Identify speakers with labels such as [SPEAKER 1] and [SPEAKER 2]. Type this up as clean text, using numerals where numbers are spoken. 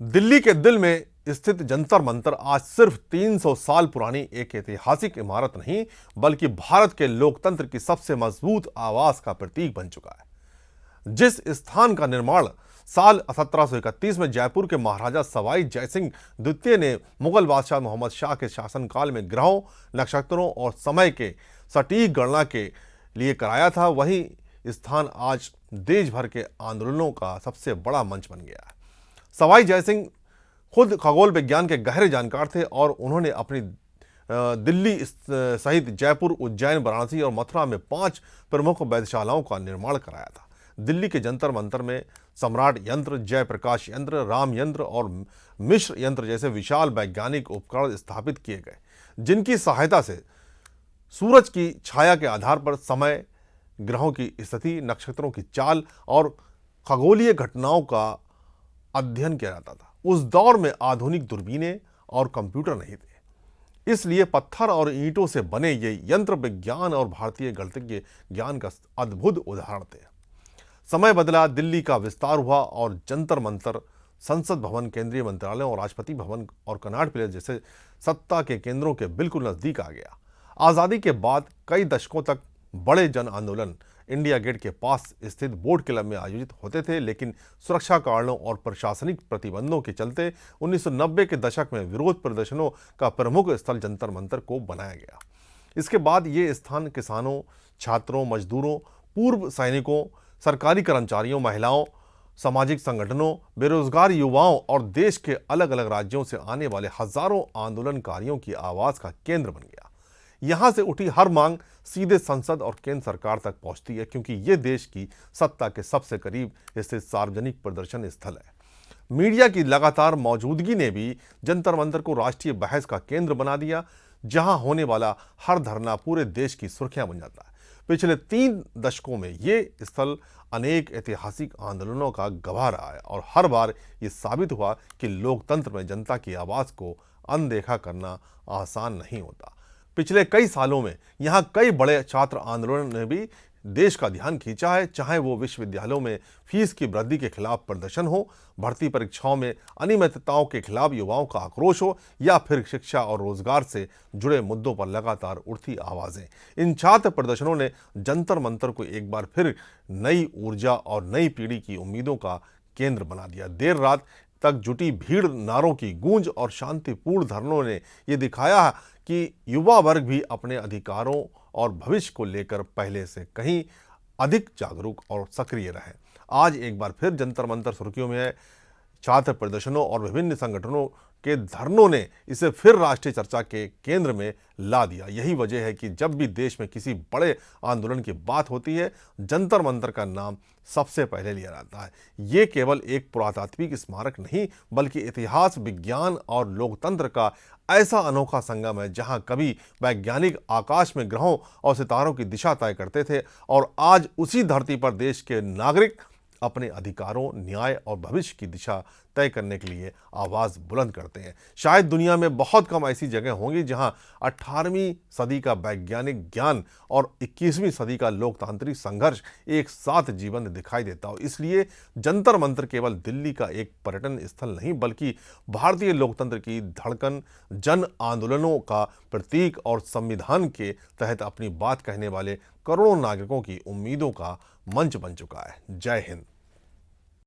[SPEAKER 1] दिल्ली के दिल में स्थित जंतर मंतर आज सिर्फ 300 साल पुरानी एक ऐतिहासिक इमारत नहीं बल्कि भारत के लोकतंत्र की सबसे मजबूत आवाज का प्रतीक बन चुका है। जिस स्थान का निर्माण साल 1731 में जयपुर के महाराजा सवाई जयसिंह द्वितीय ने मुगल बादशाह मोहम्मद शाह के शासनकाल में ग्रहों, नक्षत्रों और समय के सटीक गणना के लिए कराया था, वही स्थान आज देश भर के आंदोलनों का सबसे बड़ा मंच बन गया है। सवाई जयसिंह खुद खगोल विज्ञान के गहरे जानकार थे और उन्होंने अपनी दिल्ली सहित जयपुर, उज्जैन, वाराणसी और मथुरा में 5 प्रमुख वेधशालाओं का निर्माण कराया था। दिल्ली के जंतर मंतर में सम्राट यंत्र, जयप्रकाश यंत्र, राम यंत्र और मिश्र यंत्र जैसे विशाल वैज्ञानिक उपकरण स्थापित किए गए, जिनकी सहायता से सूरज की छाया के आधार पर समय, ग्रहों की स्थिति, नक्षत्रों की चाल और खगोलीय घटनाओं का अध्ययन किया जाता था। उस दौर में आधुनिक दूरबीनें और कंप्यूटर नहीं थे, इसलिए पत्थर और ईंटों से बने ये यंत्र विज्ञान और भारतीय गणितीय ज्ञान का अद्भुत उदाहरण थे। समय बदला, दिल्ली का विस्तार हुआ और जंतर मंतर संसद भवन, केंद्रीय मंत्रालयों और राष्ट्रपति भवन और कनॉट प्लेस जैसे सत्ता के केंद्रों के बिल्कुल नजदीक आ गया। आज़ादी के बाद कई दशकों तक बड़े जन आंदोलन इंडिया गेट के पास स्थित बोट क्लब में आयोजित होते थे, लेकिन सुरक्षा कारणों और प्रशासनिक प्रतिबंधों के चलते 1990 के दशक में विरोध प्रदर्शनों का प्रमुख स्थल जंतर मंतर को बनाया गया। इसके बाद ये स्थान किसानों, छात्रों, मजदूरों, पूर्व सैनिकों, सरकारी कर्मचारियों, महिलाओं, सामाजिक संगठनों, बेरोजगार युवाओं और देश के अलग अलग राज्यों से आने वाले हजारों आंदोलनकारियों की आवाज का केंद्र बन गया। यहां से उठी हर मांग सीधे संसद और केंद्र सरकार तक पहुंचती है, क्योंकि ये देश की सत्ता के सबसे करीब स्थित सार्वजनिक प्रदर्शन स्थल है। मीडिया की लगातार मौजूदगी ने भी जंतर मंतर को राष्ट्रीय बहस का केंद्र बना दिया, जहां होने वाला हर धरना पूरे देश की सुर्खियां बन जाता है। पिछले 3 दशकों में ये स्थल अनेक ऐतिहासिक आंदोलनों का गवाह रहा है और हर बार ये साबित हुआ कि लोकतंत्र में जनता की आवाज़ को अनदेखा करना आसान नहीं होता। पिछले कई सालों में यहाँ कई बड़े छात्र आंदोलन ने भी देश का ध्यान खींचा है, चाहे वो विश्वविद्यालयों में फीस की वृद्धि के खिलाफ प्रदर्शन हो, भर्ती परीक्षाओं में अनियमितताओं के खिलाफ युवाओं का आक्रोश हो, या फिर शिक्षा और रोजगार से जुड़े मुद्दों पर लगातार उठती आवाजें। इन छात्र प्रदर्शनों ने जंतर मंतर को एक बार फिर नई ऊर्जा और नई पीढ़ी की उम्मीदों का केंद्र बना दिया। देर रात तक जुटी भीड़, नारों की गूंज और शांतिपूर्ण धरनों ने यह दिखाया कि युवा वर्ग भी अपने अधिकारों और भविष्य को लेकर पहले से कहीं अधिक जागरूक और सक्रिय रहे। आज एक बार फिर जंतर मंतर सुर्खियों में है। छात्र प्रदर्शनों और विभिन्न संगठनों के धरनों ने इसे फिर राष्ट्रीय चर्चा के केंद्र में ला दिया। यही वजह है कि जब भी देश में किसी बड़े आंदोलन की बात होती है, जंतर मंतर का नाम सबसे पहले लिया जाता है। ये केवल एक पुरातात्विक स्मारक नहीं बल्कि इतिहास, विज्ञान और लोकतंत्र का ऐसा अनोखा संगम है, जहां कभी वैज्ञानिक आकाश में ग्रहों और सितारों की दिशा तय करते थे और आज उसी धरती पर देश के नागरिक अपने अधिकारों, न्याय और भविष्य की दिशा तय करने के लिए आवाज़ बुलंद करते हैं। शायद दुनिया में बहुत कम ऐसी जगह होंगी जहां 18वीं सदी का वैज्ञानिक ज्ञान और 21वीं सदी का लोकतांत्रिक संघर्ष एक साथ जीवंत दिखाई देता हो। इसलिए जंतर मंतर केवल दिल्ली का एक पर्यटन स्थल नहीं बल्कि भारतीय लोकतंत्र की धड़कन, जन आंदोलनों का प्रतीक और संविधान के तहत अपनी बात कहने वाले करोड़ों नागरिकों की उम्मीदों का मंच बन चुका है। जय हिंद।